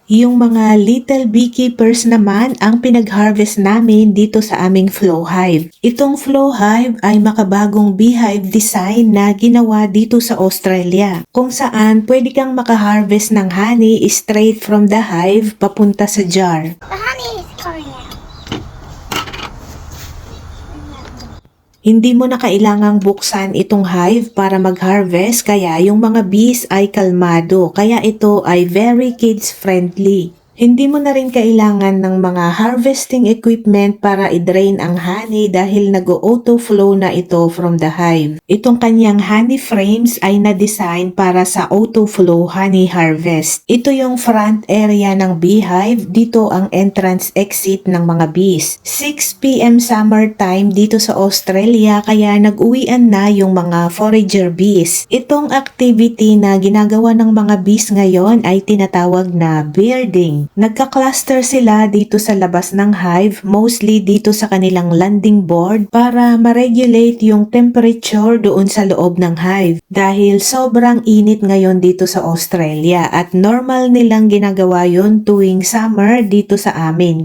Yung mga little beekeepers naman ang pinag-harvest namin dito sa aming flow hive. Itong flow hive ay makabagong beehive design na ginawa dito sa Australia, kung saan pwede kang makaharvest ng honey straight from the hive papunta sa jar. The honey is coming out. Hindi mo na kailangang buksan itong hive para mag-harvest, kaya yung mga bees ay kalmado, kaya ito ay very kids friendly. Hindi mo na rin kailangan ng mga harvesting equipment para i-drain ang honey dahil nag-auto flow na ito from the hive. Itong kanyang honey frames ay na-design para sa auto flow honey harvest. Ito yung front area ng beehive, dito ang entrance exit ng mga bees. 6 PM summertime dito sa Australia, kaya nag-uwian na yung mga forager bees. Itong activity na ginagawa ng mga bees ngayon ay tinatawag na bearding. Nagka-cluster sila dito sa labas ng hive, mostly dito sa kanilang landing board para ma-regulate yung temperature doon sa loob ng hive. Dahil sobrang init ngayon dito sa Australia at normal nilang ginagawa yon tuwing summer dito sa amin.